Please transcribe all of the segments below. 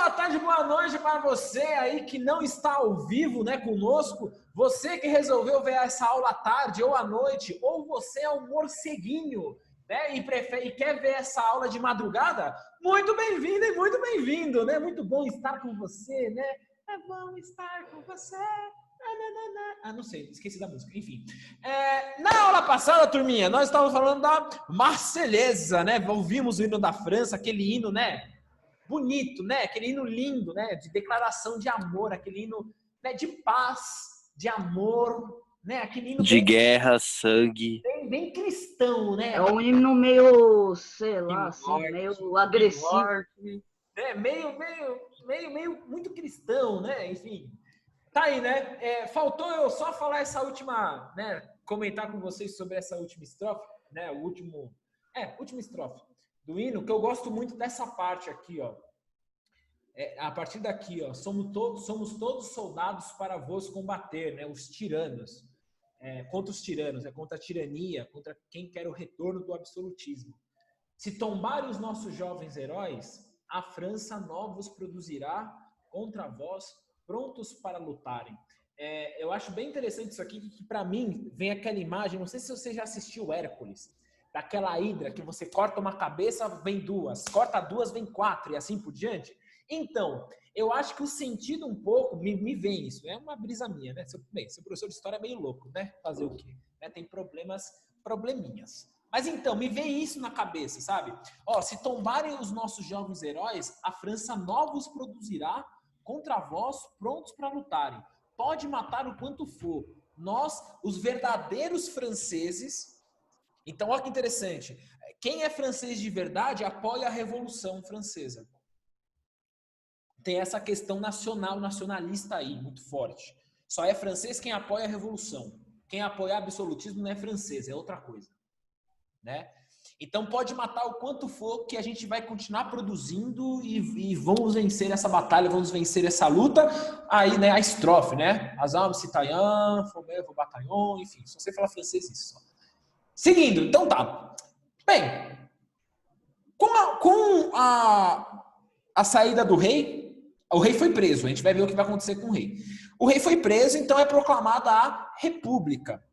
boa tarde, boa noite para você aí que não está ao vivo, né, conosco. Você que resolveu ver essa aula à tarde ou à noite, ou você é um morceguinho, né, e quer ver essa aula de madrugada, muito bem-vindo e muito bem-vindo, né? Muito bom estar com você, né? É bom estar com você. Não sei, esqueci da música. Enfim, na aula passada, turminha, nós estávamos falando da Marselhesa, né? Ouvimos o hino da França, aquele hino, né? Bonito, né? Aquele hino lindo, né? De declaração de amor, aquele hino, né? De paz, de amor, né? Aquele hino de guerra, sangue. bem cristão, né? É um hino meio, sei lá, assim, morte, meio agressivo. Né? Meio muito cristão, né? Enfim, tá aí, né? Faltou eu só falar essa última, né? Comentar com vocês sobre essa última estrofe, né? Última estrofe do hino, que eu gosto muito dessa parte aqui, ó. A partir daqui, ó, somos todos soldados para vos combater, né? Os tiranos, contra os tiranos, contra a tirania, contra quem quer o retorno do absolutismo. Se tombarem os nossos jovens heróis, a França novos produzirá contra vós, prontos para lutarem. Eu acho bem interessante isso aqui, que para mim vem aquela imagem, não sei se você já assistiu Hércules, daquela hidra que você corta uma cabeça, vem duas, corta duas, vem quatro e assim por diante. Então, eu acho que o sentido um pouco, me vem isso, é uma brisa minha, né? Seu professor de história é meio louco, né? Fazer o quê? Tem probleminhas. Mas então, me vem isso na cabeça, sabe? Ó, se tombarem os nossos jovens heróis, a França novos produzirá contra vós, prontos para lutarem. Pode matar o quanto for. Nós, os verdadeiros franceses... Então, olha que interessante. Quem é francês de verdade apoia a Revolução Francesa. Tem essa questão nacionalista aí, muito forte. Só é francês quem apoia a Revolução. Quem apoia o absolutismo não é francês, é outra coisa. Né? Então, pode matar o quanto for, que a gente vai continuar produzindo e vamos vencer essa batalha, vamos vencer essa luta. Aí, né, a estrofe, né? As armes citoyens, fomez vos bataillons, enfim, só sei falar francês isso. Só. Seguindo, então tá. Bem, com a saída do rei, o rei foi preso. A gente vai ver o que vai acontecer com o rei. O rei foi preso, então é proclamada a República.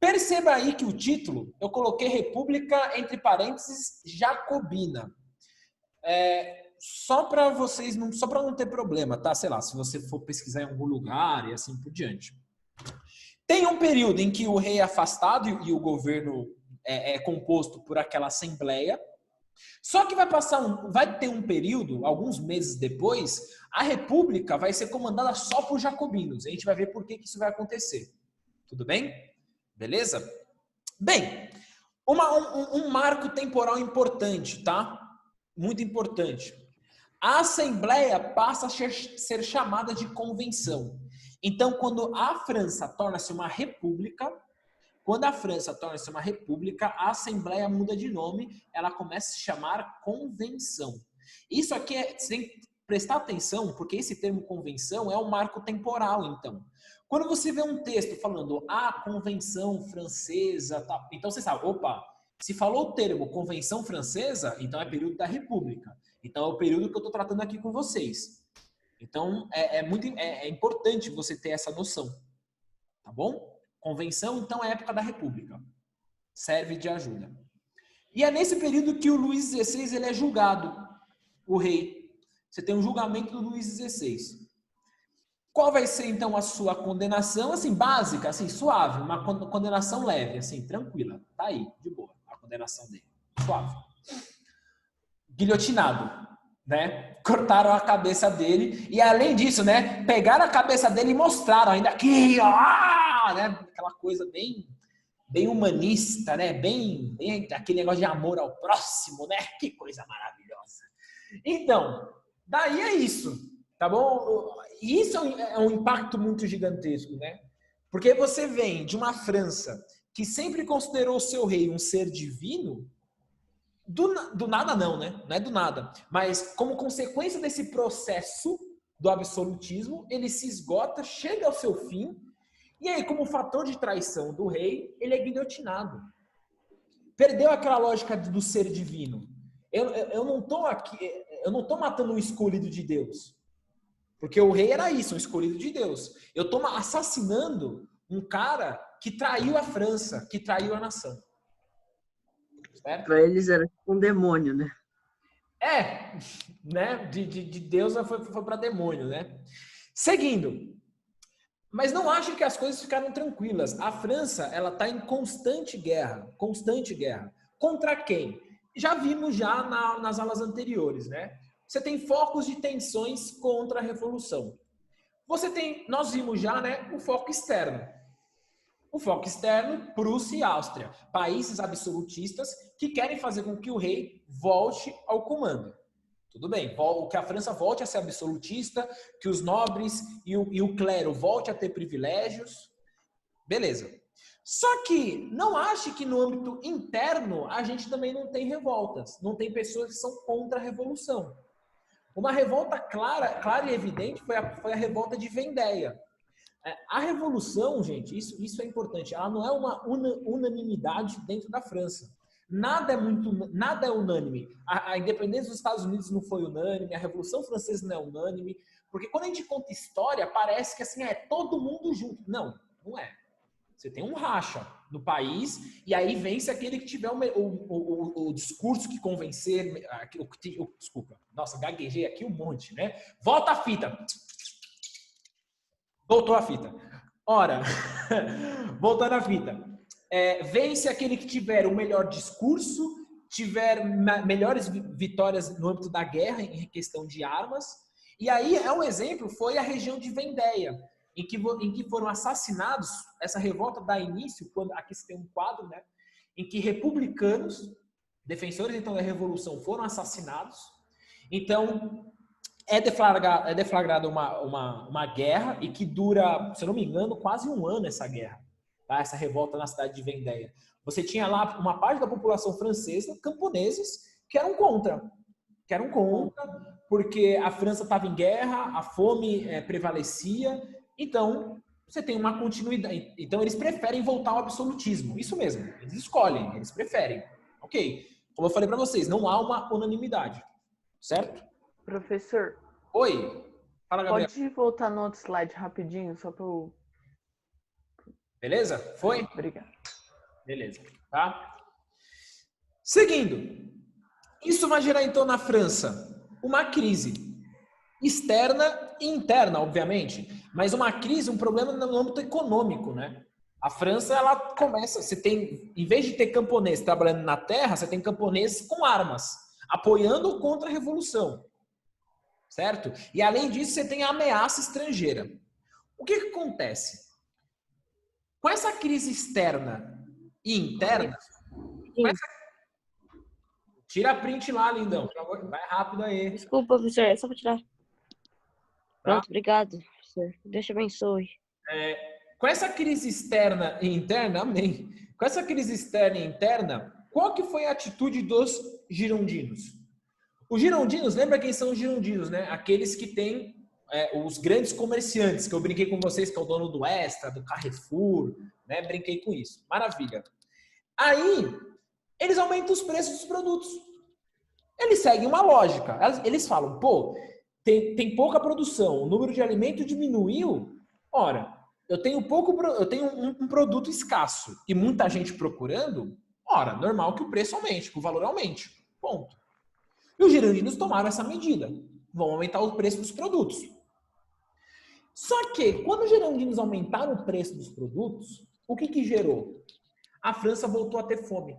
Perceba aí que o título, eu coloquei República, entre parênteses, Jacobina. Só para vocês, só para não ter problema, tá? Sei lá, se você for pesquisar em algum lugar e assim por diante. Tem um período em que o rei é afastado e o governo é composto por aquela assembleia. Só que vai ter um período, alguns meses depois, a república vai ser comandada só por jacobinos. A gente vai ver por que isso vai acontecer. Tudo bem? Beleza? Bem, um marco temporal importante, tá? Muito importante. A assembleia passa a ser chamada de convenção. Então, quando a França torna-se uma república, a Assembleia muda de nome, ela começa a se chamar convenção. Isso aqui você tem que prestar atenção, porque esse termo convenção é um marco temporal, então. Quando você vê um texto falando a convenção francesa, tá, então você sabe, opa, se falou o termo convenção francesa, então é período da República. Então é o período que eu estou tratando aqui com vocês. Então é importante você ter essa noção, tá bom? Convenção, então, é a época da República. Serve de ajuda. E é nesse período que o Luís XVI ele é julgado, o rei. Você tem um julgamento do Luís XVI. Qual vai ser, então, a sua condenação? Assim, básica, assim, suave. Uma condenação leve, assim, tranquila. Tá aí, de boa, a condenação dele. Suave. Guilhotinado, né? Cortaram a cabeça dele. E, além disso, né, pegaram a cabeça dele e mostraram ainda aqui, ó, né? Aquela coisa bem humanista, né? Bem aquele negócio de amor ao próximo, né? Que coisa maravilhosa. Então, daí é isso, tá bom? E isso é um impacto muito gigantesco, né? Porque você vem de uma França que sempre considerou o seu rei um ser divino, do nada não, né? Não é do nada. Mas como consequência desse processo do absolutismo, ele se esgota, chega ao seu fim, e aí, como fator de traição do rei, ele é guilhotinado. Perdeu aquela lógica do ser divino. Eu não estou aqui, eu não estou matando um escolhido de Deus. Porque o rei era isso, um escolhido de Deus. Eu estou assassinando um cara que traiu a França, que traiu a nação. Certo? Para eles era tipo um demônio, né? Né? De Deus foi para demônio, né? Seguindo. Mas não acho que as coisas ficaram tranquilas. A França, ela está em constante guerra. Constante guerra. Contra quem? Já vimos nas aulas anteriores, né? Você tem focos de tensões contra a revolução. Nós vimos já, né, o foco externo. O foco externo, Prússia e Áustria, países absolutistas que querem fazer com que o rei volte ao comando. Tudo bem, que a França volte a ser absolutista, que os nobres e o clero volte a ter privilégios. Beleza. Só que não ache que no âmbito interno a gente também não tem revoltas, não tem pessoas que são contra a revolução. Uma revolta clara e evidente foi a revolta de Vendéia. A revolução, gente, isso é importante, ela não é uma unanimidade dentro da França. Nada é unânime. A independência dos Estados Unidos não foi unânime, a Revolução Francesa não é unânime, porque quando a gente conta história, parece que assim, é todo mundo junto. Não, não é. Você tem um racha no país e aí vence aquele que tiver o discurso que convencer... Desculpa, nossa, gaguejei aqui um monte, né? Volta a fita. Voltou a fita. Ora, voltando à fita. Vence aquele que tiver o melhor discurso, tiver melhores vitórias no âmbito da guerra, em questão de armas. E aí, um exemplo foi a região de Vendéia, em que foram assassinados, essa revolta dá início, aqui você tem um quadro, né, em que republicanos, defensores então da Revolução, foram assassinados. Então, é deflagrada uma guerra e que dura, se eu não me engano, quase um ano essa guerra, tá? Essa revolta na cidade de Vendéia. Você tinha lá uma parte da população francesa, camponeses, que eram contra, porque a França estava em guerra, a fome prevalecia, então você tem uma continuidade. Então eles preferem voltar ao absolutismo, isso mesmo, eles escolhem, eles preferem. Ok, como eu falei para vocês, não há uma unanimidade, certo? Professor. Oi. Fala, Gabriel. Pode voltar no outro slide rapidinho, só para eu... Beleza? Foi? Obrigado. Beleza. Tá? Seguindo. Isso vai gerar, então, na França, uma crise externa e interna, obviamente, mas uma crise, um problema no âmbito econômico, né? A França, ela começa, em vez de ter camponeses trabalhando na terra, você tem camponeses com armas, apoiando contra a revolução, certo? E além disso, você tem a ameaça estrangeira. O que acontece? Com essa crise externa e interna, tira a print lá, lindão. Vai rápido aí. Desculpa, professor, é só para tirar. Pronto, obrigado, professor. Deus te abençoe. Com essa crise externa e interna, amém. Com essa crise externa e interna, qual que foi a atitude dos girondinos? Os girondinos, lembra quem são os girondinos, né? Aqueles que têm os grandes comerciantes, que eu brinquei com vocês, que é o dono do Extra, do Carrefour, né? Brinquei com isso. Maravilha. Aí, eles aumentam os preços dos produtos. Eles seguem uma lógica. Eles falam, pô, tem pouca produção, o número de alimento diminuiu. Ora, eu tenho um produto escasso e muita gente procurando. Ora, normal que o preço aumente, que o valor aumente. Ponto. E os girondinos tomaram essa medida. Vão aumentar o preço dos produtos. Só que, quando os girondinos aumentaram o preço dos produtos, o que gerou? A França voltou a ter fome.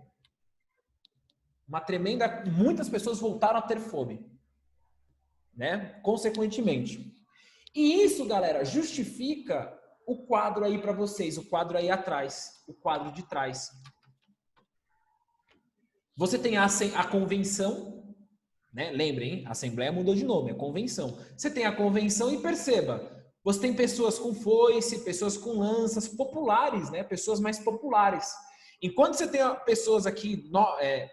Muitas pessoas voltaram a ter fome, né? Consequentemente. E isso, galera, justifica o quadro aí para vocês, o quadro aí atrás, o quadro de trás. Você tem a convenção, né? Lembrem, a Assembleia mudou de nome, é convenção. Você tem a convenção e perceba, você tem pessoas com foice, pessoas com lanças, populares, né? Pessoas mais populares. Enquanto você tem pessoas aqui,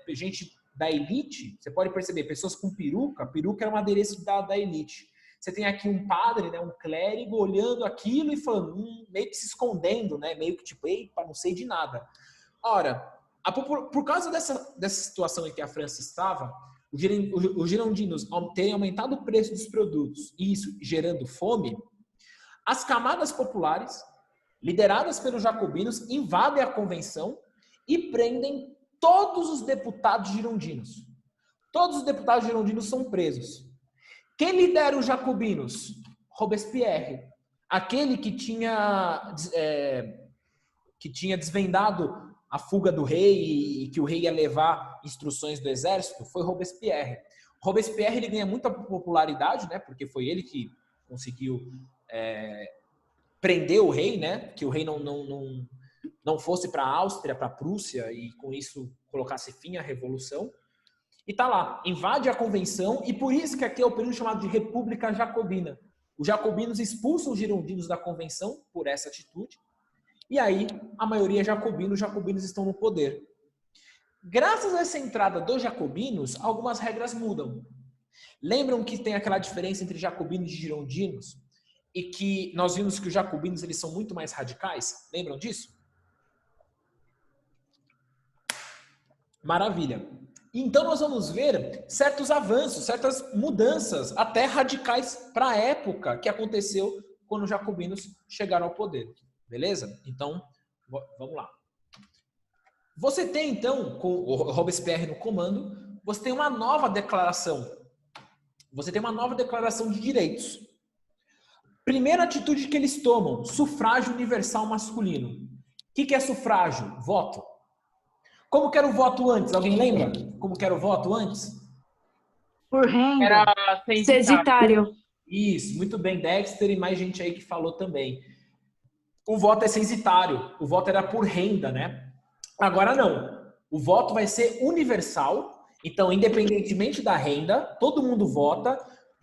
gente da elite, você pode perceber, pessoas com peruca era um adereço da elite. Você tem aqui um padre, né, um clérigo, olhando aquilo e falando, meio que se escondendo, né, meio que tipo, eita, não sei de nada. Ora, por causa dessa situação em que a França estava, os girondinos terem aumentado o preço dos produtos e isso gerando fome, as camadas populares, lideradas pelos jacobinos, invadem a convenção e prendem todos os deputados girondinos. Todos os deputados girondinos são presos. Quem lidera os jacobinos? Robespierre, aquele que tinha desvendado a fuga do rei e que o rei ia levar instruções do exército, foi Robespierre. Robespierre ele ganha muita popularidade, né? Porque foi ele que conseguiu prender o rei, né? Que o rei não fosse para a Áustria, para a Prússia e com isso colocasse fim à revolução. E tá lá, invade a convenção e por isso que aqui é o período chamado de República Jacobina. Os jacobinos expulsam os girondinos da convenção por essa atitude. E aí, a maioria é jacobina, os jacobinos estão no poder. Graças a essa entrada dos jacobinos, algumas regras mudam. Lembram que tem aquela diferença entre jacobinos e girondinos? E que nós vimos que os jacobinos eles são muito mais radicais? Lembram disso? Maravilha. Então nós vamos ver certos avanços, certas mudanças, até radicais para a época que aconteceu quando os jacobinos chegaram ao poder. Beleza? Então, vamos lá. Você tem, então, com o Robespierre no comando, você tem uma nova declaração. Você tem uma nova declaração de direitos. Primeira atitude que eles tomam, sufrágio universal masculino. O que é sufrágio? Voto. Como que era o voto antes? Alguém lembra? Como que era o voto antes? Por renda. Era Censitário. Isso, muito bem, Dexter e mais gente aí que falou também. O voto é censitário, o voto era por renda, né? Agora não. O voto vai ser universal, então, independentemente da renda, todo mundo vota.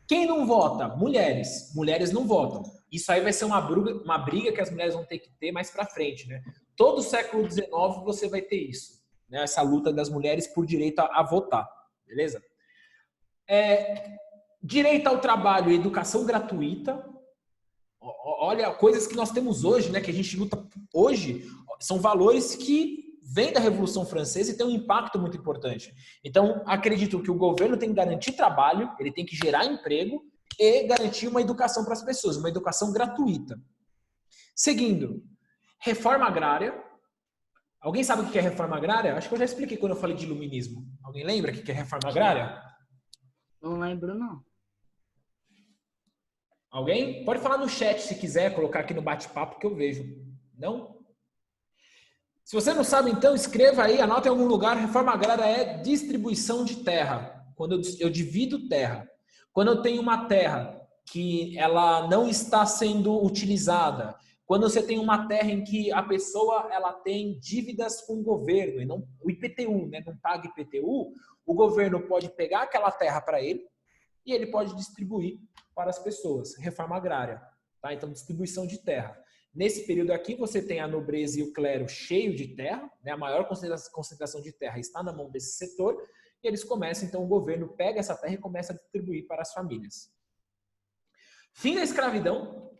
Quem não vota? Mulheres. Mulheres não votam. Isso aí vai ser uma briga que as mulheres vão ter que ter mais pra frente, né? Todo o século XIX você vai ter isso, né? Essa luta das mulheres por direito a votar, beleza? Direito ao trabalho e educação gratuita. Olha, coisas que nós temos hoje, né, que a gente luta hoje, são valores que vêm da Revolução Francesa e têm um impacto muito importante. Então, acredito que o governo tem que garantir trabalho, ele tem que gerar emprego e garantir uma educação para as pessoas, uma educação gratuita. Seguindo, reforma agrária. Alguém sabe o que é reforma agrária? Acho que eu já expliquei quando eu falei de iluminismo. Alguém lembra o que é reforma agrária? Não lembro, não. Alguém? Pode falar no chat se quiser, colocar aqui no bate-papo que eu vejo. Não? Se você não sabe, então, escreva aí, anota em algum lugar. Reforma agrária é distribuição de terra. Quando eu divido terra. Quando eu tenho uma terra que ela não está sendo utilizada. Quando você tem uma terra em que a pessoa ela tem dívidas com o governo, e não o IPTU, né? Não paga IPTU, o governo pode pegar aquela terra para ele e ele pode distribuir para as pessoas. Reforma agrária. Tá? Então, distribuição de terra. Nesse período aqui, você tem a nobreza e o clero cheio de terra, né? A maior concentração de terra está na mão desse setor, e eles começam, então, o governo pega essa terra e começa a distribuir para as famílias. Fim da escravidão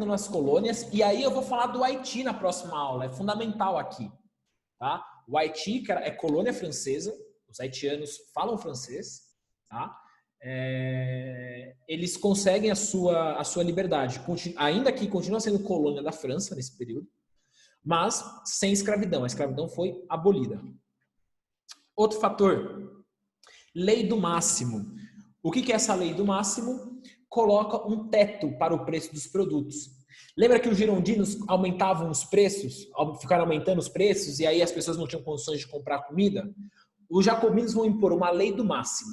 nas colônias, e aí eu vou falar do Haiti na próxima aula, é fundamental aqui. Tá? O Haiti que é colônia francesa, os haitianos falam francês, tá? Eles conseguem a sua liberdade, ainda que continua sendo colônia da França nesse período, mas sem escravidão. A escravidão foi abolida. Outro fator, lei do máximo. O que é essa lei do máximo? Coloca um teto para o preço dos produtos. Lembra que os girondinos aumentavam os preços, ficaram aumentando os preços e aí as pessoas não tinham condições de comprar comida? Os jacobinos vão impor uma lei do máximo.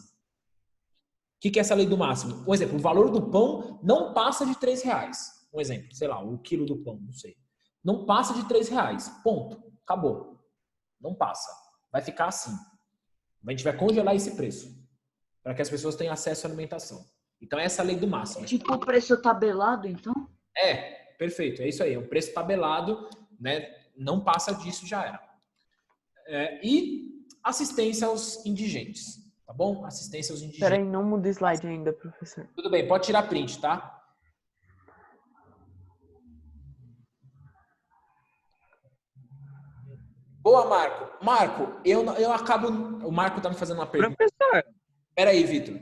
O que é essa lei do máximo? Um exemplo, o valor do pão não passa de R$3. Um exemplo, sei lá, o quilo do pão, não sei. Não passa de R$3. Ponto. Acabou. Não passa. Vai ficar assim. A gente vai congelar esse preço para que as pessoas tenham acesso à alimentação. Então, essa é a lei do máximo. Tipo o preço tabelado, então? Perfeito. É isso aí. É um preço tabelado, né? Não passa disso, já era. E assistência aos indigentes. Tá bom? Assistência aos indigentes. Peraí, não muda o slide ainda, professor. Tudo bem, pode tirar print, tá? Boa, Marco. Marco, eu acabo... O Marco tá me fazendo uma pergunta. Professor, Peraí, Vitor.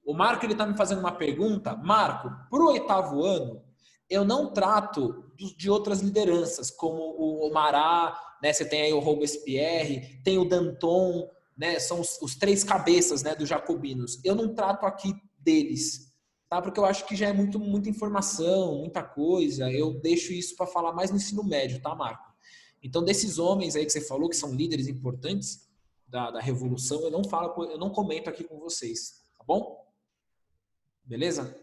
O Marco, ele tá me fazendo uma pergunta. Marco, pro 8º ano, eu não trato de outras lideranças, como o Mará, né? Você tem aí o Robespierre, tem o Danton, né? São os 3 cabeças, né, dos jacobinos. Eu não trato aqui deles, tá? Porque eu acho que já é muita informação, muita coisa. Eu deixo isso para falar mais no ensino médio, tá, Marco? Então, desses homens aí que você falou, que são líderes importantes da Revolução, eu não comento aqui com vocês, tá bom? Beleza?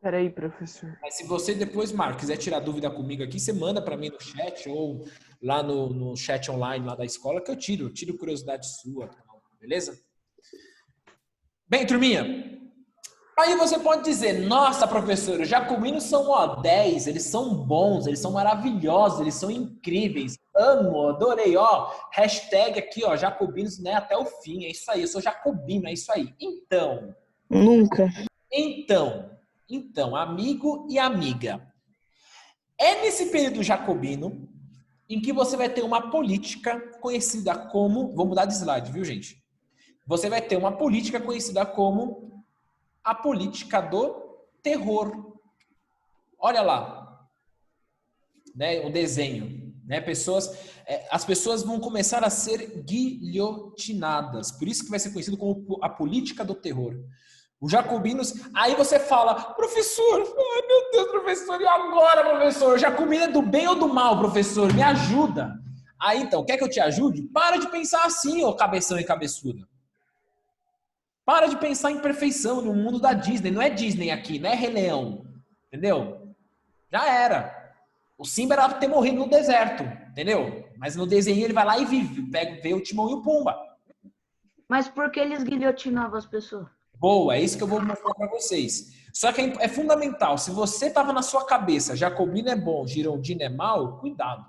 Peraí, professor. Mas se você depois, Marco, quiser tirar dúvida comigo aqui, você manda para mim no chat ou lá no chat online lá da escola que eu tiro curiosidade sua, beleza? Bem, turminha, aí você pode dizer, nossa, professor, os jacobinos são O10, eles são bons, eles são maravilhosos, eles são incríveis, amo, adorei, ó, hashtag aqui, ó, jacobinos, né, até o fim, é isso aí, eu sou jacobino, é isso aí. Nunca. Então, amigo e amiga, é nesse período jacobino em que você vai ter uma política conhecida como, vou mudar de slide, viu, gente? Você vai ter uma política conhecida como a política do terror. Olha lá, né, o desenho, né? As pessoas vão começar a ser guilhotinadas. Por isso que vai ser conhecido como a política do terror. Os jacobinos, aí você fala, professor, ai meu Deus, professor, e agora, professor? O jacobino é do bem ou do mal, professor? Me ajuda. Aí então, quer que eu te ajude? Para de pensar assim, ô cabeção e cabeçuda. Para de pensar em perfeição no mundo da Disney. Não é Disney aqui, não é Rei Leão. Entendeu? Já era. O Simba era pra ter morrido no deserto. Entendeu? Mas no desenho ele vai lá e vive. Vê o Timão e o Pumba. Mas por que eles guilhotinavam as pessoas? Boa, é isso que eu vou mostrar para vocês. Só que é fundamental. Se você tava na sua cabeça, jacobino é bom, girondino é mal, cuidado.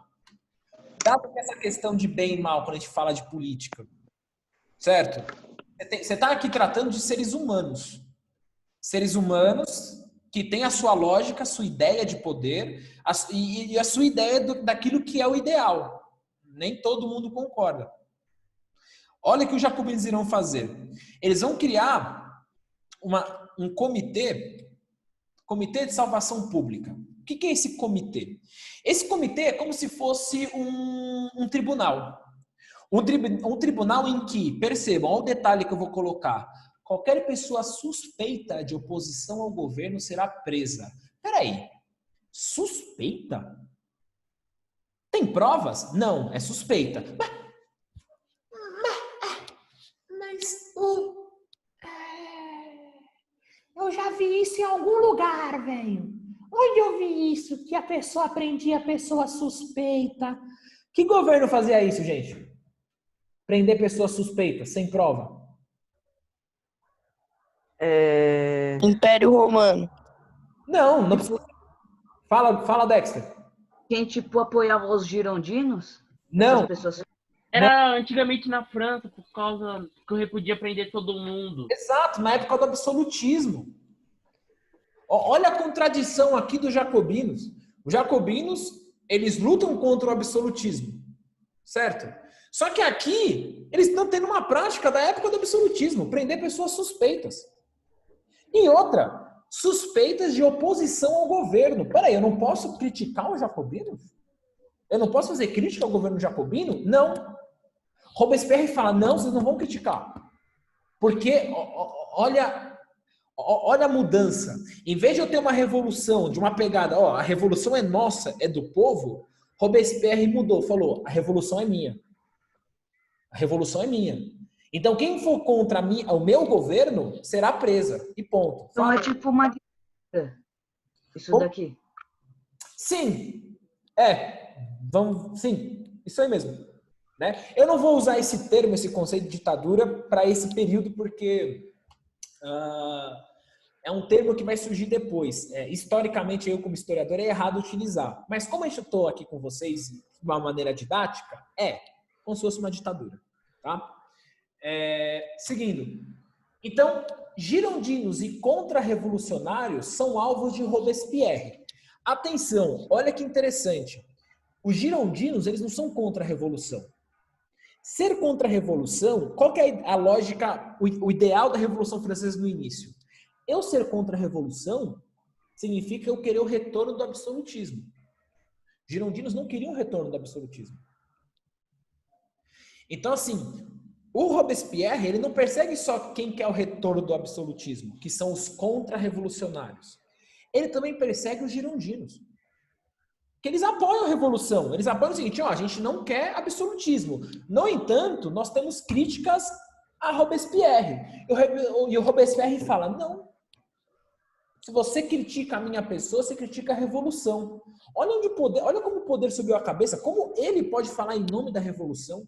Cuidado com essa questão de bem e mal quando a gente fala de política. Certo? Você está aqui tratando de seres humanos. Seres humanos que têm a sua lógica, a sua ideia de poder e a sua ideia daquilo que é o ideal. Nem todo mundo concorda. Olha o que os jacobinos irão fazer. Eles vão criar um comitê de salvação pública. O que é esse comitê? Esse comitê é como se fosse um tribunal. Um tribunal em que, percebam, olha o detalhe que eu vou colocar, qualquer pessoa suspeita de oposição ao governo será presa. Peraí, suspeita? Tem provas? Não, é suspeita. Mas eu já vi isso em algum lugar, velho. Onde eu vi isso? Que a pessoa prendia a pessoa suspeita. Que governo fazia isso, gente? Prender pessoas suspeitas, sem prova. Império Romano. Não precisa. Fala, Dexter. Quem, tipo, apoiava os girondinos? Não. Essas pessoas... Era antigamente na França, por causa que o rei podia prender todo mundo. Exato, na época do absolutismo. Olha a contradição aqui dos jacobinos. Os jacobinos, eles lutam contra o absolutismo. Certo? Só que aqui, eles estão tendo uma prática da época do absolutismo, prender pessoas suspeitas. E outra, suspeitas de oposição ao governo. Peraí, eu não posso criticar os jacobinos? Eu não posso fazer crítica ao governo jacobino? Não. Robespierre fala, não, vocês não vão criticar. Porque, olha a mudança. Em vez de eu ter uma revolução, de uma pegada, a revolução é nossa, é do povo, Robespierre mudou, falou, a revolução é minha. A revolução é minha. Então, quem for contra mim, o meu governo, será presa. E ponto. Então é tipo uma... Isso daqui. Sim. Sim. Isso aí mesmo. Né? Eu não vou usar esse termo, esse conceito de ditadura para esse período, porque é um termo que vai surgir depois. Historicamente, eu como historiador, é errado utilizar. Mas como eu estou aqui com vocês de uma maneira didática, como se fosse uma ditadura. Tá? Seguindo. Então, girondinos e contra-revolucionários são alvos de Robespierre. Atenção, olha que interessante. Os girondinos, eles não são contra a revolução. Ser contra a revolução, qual que é a lógica, o ideal da Revolução Francesa no início? Eu ser contra a revolução significa eu querer o retorno do absolutismo. Girondinos não queriam o retorno do absolutismo. Então, assim, o Robespierre, ele não persegue só quem quer o retorno do absolutismo, que são os contra-revolucionários. Ele também persegue os girondinos. Que eles apoiam a revolução. Eles apoiam o seguinte, ó, a gente não quer absolutismo. No entanto, nós temos críticas a Robespierre. E o Robespierre fala, não. Se você critica a minha pessoa, você critica a revolução. Olha como o poder subiu a cabeça, como ele pode falar em nome da revolução.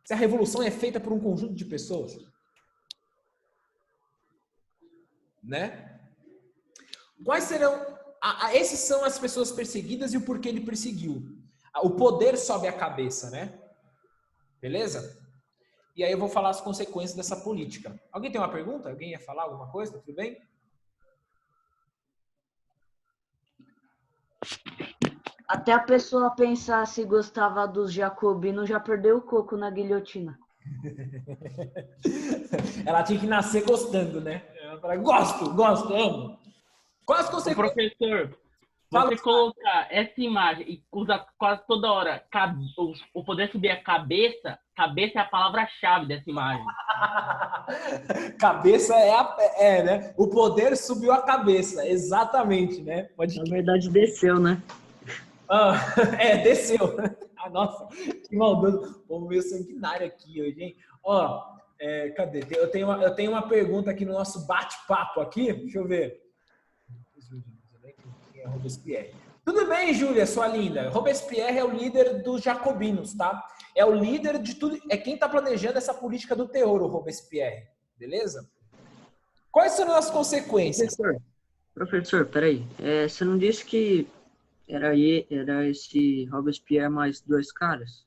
Se a revolução é feita por um conjunto de pessoas. Né? Quais serão... Esses são as pessoas perseguidas e o porquê ele perseguiu. O poder sobe a cabeça, né? Beleza? E aí eu vou falar as consequências dessa política. Alguém tem uma pergunta? Alguém ia falar alguma coisa? Tudo bem? Até a pessoa pensar se gostava dos jacobinos já perdeu o coco na guilhotina. Ela tinha que nascer gostando, né? Ela fala, gosto, amo. Quais as consequências? Professor, Fala. você colocar essa imagem e usar quase toda hora o poder subir a cabeça é a palavra-chave dessa imagem. Cabeça né? O poder subiu a cabeça, exatamente, né? Na verdade, desceu, né? Desceu. Nossa, que maldoso. Vamos ver o sanguinário aqui hoje, hein? Cadê? Eu tenho uma pergunta aqui no nosso bate-papo aqui. Deixa eu ver. Quem é Robespierre? Tudo bem, Júlia, sua linda. Robespierre é o líder dos jacobinos, tá? É o líder de tudo. É quem está planejando essa política do terror, o Robespierre. Beleza? Quais serão as consequências? Professor, peraí. Você não disse que era esse Robespierre mais dois caras?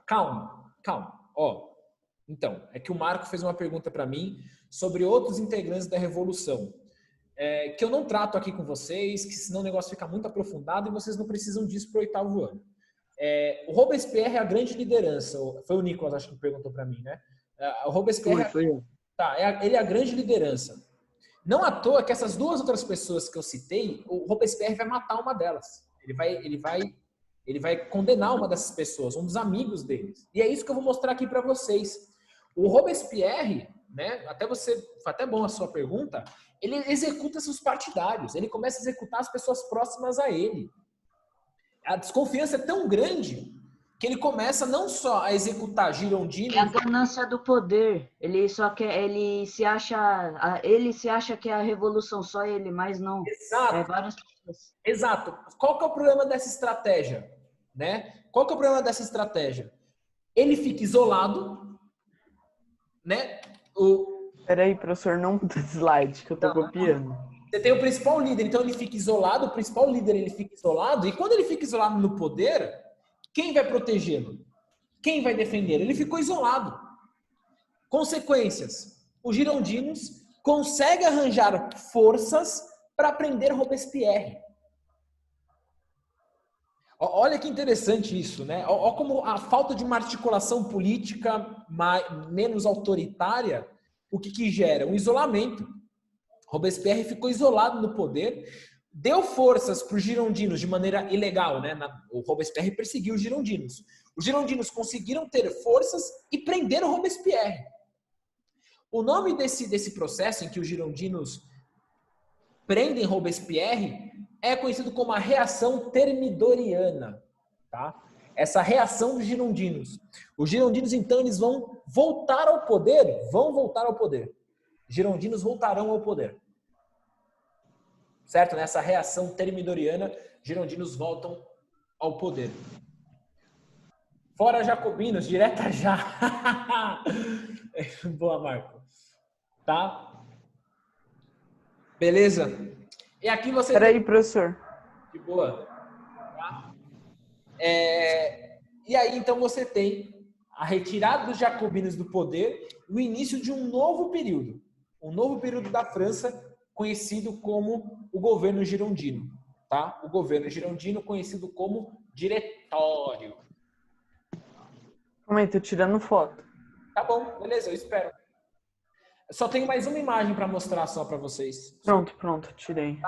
Calma. Então, é que o Marco fez uma pergunta para mim sobre outros integrantes da Revolução. Que eu não trato aqui com vocês, que senão o negócio fica muito aprofundado e vocês não precisam disso para o 8º ano. O Robespierre é a grande liderança. Foi o Nicolas, acho que perguntou para mim, né? O Robespierre Foi eu. Tá, ele é a grande liderança. Não à toa que essas duas outras pessoas que eu citei, o Robespierre vai matar uma delas. Ele vai condenar uma dessas pessoas, um dos amigos deles. E é isso que eu vou mostrar aqui para vocês. O Robespierre, né? Foi até bom a sua pergunta. Ele executa seus partidários. Ele começa a executar as pessoas próximas a ele. A desconfiança é tão grande que ele começa não só a executar girondinos... É a ganância do poder. Ele se acha que é a revolução só ele, mas não. Exato. Várias pessoas. Exato. Qual que é o problema dessa estratégia? Né? Qual que é o problema dessa estratégia? Ele fica isolado, né? Peraí, professor, não muda de slide, que eu tô copiando. Você tem o principal líder, então ele fica isolado, o principal líder ele fica isolado, e quando ele fica isolado no poder, quem vai protegê-lo? Quem vai defender? Ele ficou isolado. Consequências. Os girondinos conseguem arranjar forças para prender Robespierre. Olha que interessante isso, né? Olha como a falta de uma articulação política menos autoritária, o que gera? Um isolamento. Robespierre ficou isolado no poder, deu forças para os girondinos de maneira ilegal, né? O Robespierre perseguiu os girondinos. Os girondinos conseguiram ter forças e prenderam Robespierre. O nome desse processo em que os girondinos prendem Robespierre é conhecido como a reação termidoriana, tá? Essa reação dos girondinos. Os girondinos, então, eles vão voltar ao poder? Vão voltar ao poder. Girondinos voltarão ao poder. Certo? Nessa reação termidoriana, girondinos voltam ao poder. Fora jacobinos, direta já. Boa, Marco. Tá? Beleza? E aqui você... Peraí, professor. De boa. Tá? E aí, então, você tem a retirada dos jacobinos do poder e o início de um novo período. Um novo período da França, conhecido como o governo girondino. Tá? O governo girondino, conhecido como diretório. Calma aí, tô tirando foto. Tá bom, beleza, eu espero. Só tenho mais uma imagem para mostrar só para vocês. Pronto, tirei.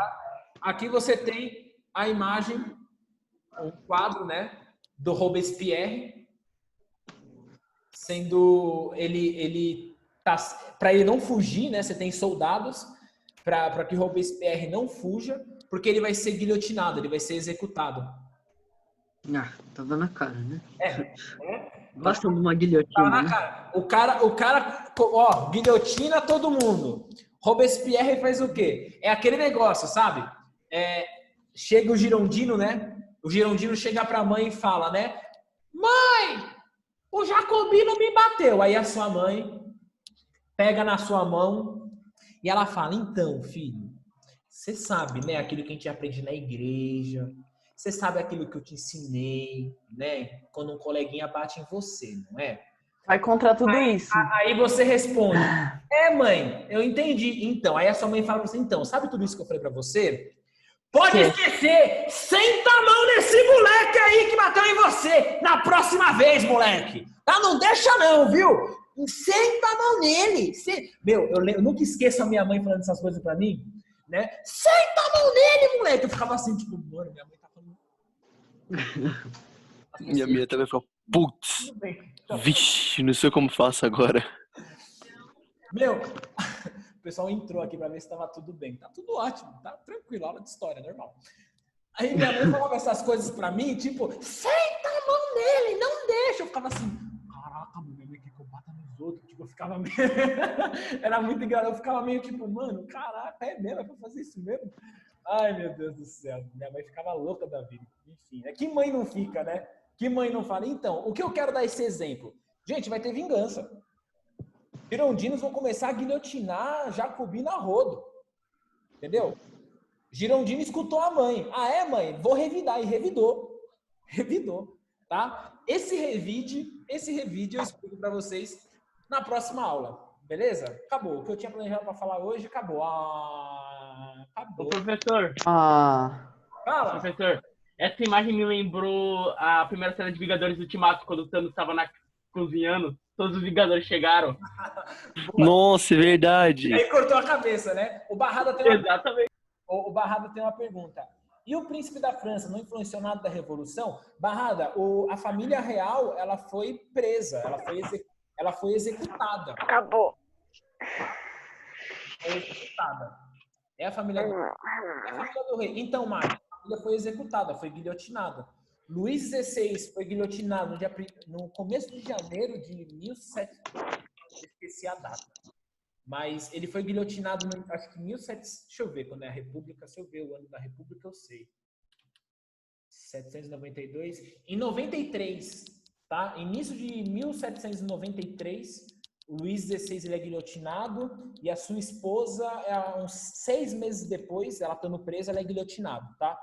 Aqui você tem a imagem, um quadro, né, do Robespierre, sendo ele tá para ele não fugir, né? Você tem soldados para que Robespierre não fuja, porque ele vai ser guilhotinado, ele vai ser executado. Ah, tava na cara, né? É. Gosta de uma Tá guilhotina, na né? cara. O cara, ó, guilhotina todo mundo. Robespierre faz o quê? É aquele negócio, sabe? Chega o Girondino, né? O Girondino chega pra mãe e fala, né? Mãe, o Jacobino me bateu. Aí a sua mãe pega na sua mão e ela fala, então, filho, você sabe, né? Aquilo que a gente aprende na igreja. Você sabe aquilo que eu te ensinei, né? Quando um coleguinha bate em você, não é? Vai contra tudo isso. Aí você responde, mãe, eu entendi. Então, aí a sua mãe fala pra você, então, sabe tudo isso que eu falei pra você? Pode esquecer! Senta a mão nesse moleque aí que bateu em você na próxima vez, moleque! Tá? Não deixa não, viu? Senta a mão nele! Meu, eu nunca esqueço a minha mãe falando essas coisas pra mim, né? Senta a mão nele, moleque! Eu ficava assim, tipo, mano, minha mãe tá falando... Minha também falou, putz, vixe, não sei como faço agora. Meu, o pessoal entrou aqui pra ver se tava tudo bem. Tá tudo ótimo, tá tranquilo, aula de história, normal. Aí minha mãe falava essas coisas pra mim, tipo, senta a mão nele, não deixa. Eu ficava assim, caraca, minha mãe quer que eu bata nos outros. Tipo, eu ficava meio... Era muito engraçado, eu ficava meio tipo, mano, caraca, é mesmo? É pra fazer isso mesmo? Ai, meu Deus do céu. Minha mãe ficava louca da vida. Enfim, que mãe não fica, né? Que mãe não fala? Então, o que eu quero dar esse exemplo? Gente, vai ter vingança. Girondinos vão começar a guilhotinar Jacobino a rodo. Entendeu? Girondino escutou a mãe. Ah, é, mãe? Vou revidar. E revidou. Revidou. Tá? Esse revide eu explico para vocês na próxima aula. Beleza? Acabou. O que eu tinha planejado para falar hoje, acabou. Acabou. Ô, professor. Ah. Fala. Professor, essa imagem me lembrou a primeira cena de Vingadores Ultimato, quando o Thanos estava cozinhando. Todos os Vingadores chegaram. Nossa, é verdade. E aí cortou a cabeça, né? O Barrada tem uma... Exatamente. O Barrada tem uma pergunta. E o príncipe da França não influenciou nada da Revolução? Barrada, a família real, ela foi presa, ela foi executada. Acabou. Foi executada. É a família do rei. Então, Mário, a família foi executada, foi guilhotinada. Luís XVI foi guilhotinado no começo de janeiro de 1700. Esqueci a data. Mas ele foi guilhotinado, acho que 1700. Deixa eu ver quando é a República. Se eu ver o ano da República, eu sei. 792. Em 93, tá? Início de 1793, o Luís XVI ele é guilhotinado e a sua esposa, uns 6 meses depois, ela estando presa, ela é guilhotinada, tá?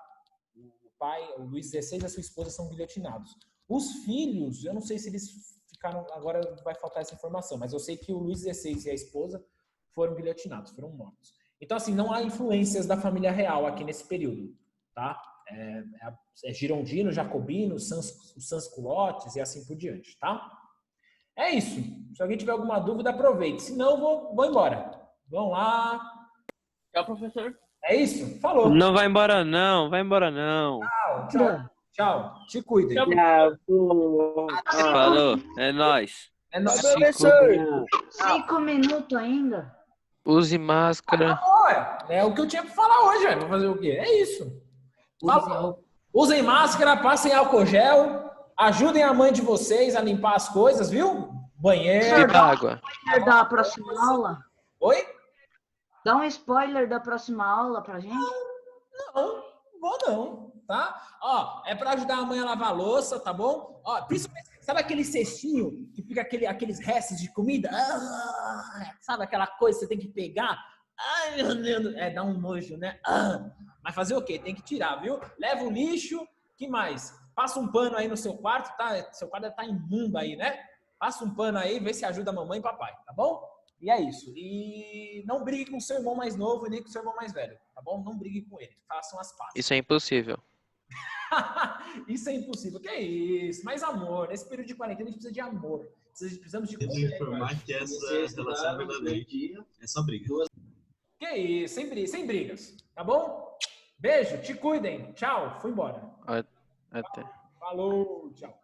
O Luís XVI e a sua esposa são guilhotinados. Os filhos, eu não sei se eles ficaram... Agora vai faltar essa informação, mas eu sei que o Luís XVI e a esposa foram guilhotinados, foram mortos. Então, assim, não há influências da família real aqui nesse período, tá? É Girondino, Jacobino, os sans-culottes e assim por diante, tá? É isso. Se alguém tiver alguma dúvida, aproveite. Se não, vou embora. Vamos lá. Tchau, professor. É isso? Falou. Não vai embora não, vai embora não. Tchau. Te cuidem. Falou, é nóis. É nóis. Professor, 5 minutos ainda. Use máscara. É o que eu tinha pra falar hoje, velho. Vou fazer o quê? É isso. Usem máscara, passem álcool gel, ajudem a mãe de vocês a limpar as coisas, viu? Banheiro. Beba água. Spoiler da próxima aula? Oi? Dá um spoiler da próxima aula pra gente? Não, vou não, tá? Ó, é pra ajudar a mãe a lavar a louça, tá bom? Ó, principalmente, sabe aquele cestinho que fica aqueles restos de comida? Sabe aquela coisa que você tem que pegar? Ai, meu Deus, dá um nojo, né? Mas fazer o quê? Tem que tirar, viu? Leva o lixo, que mais? Passa um pano aí no seu quarto, tá? Seu quarto tá imundo aí, né? Passa um pano aí, vê se ajuda a mamãe e papai, tá bom? E é isso. E não brigue com o seu irmão mais novo e nem com o seu irmão mais velho, tá bom? Não brigue com ele. Façam as pazes. Isso é impossível. Isso é impossível. Que isso? Mais amor. Nesse período de quarentena a gente precisa de amor. Precisamos de Devo informar que essa relação verdadeira é só briga. Que isso? Sem brigas. Tá bom? Beijo, te cuidem. Tchau. Fui embora. Até. Falou, tchau.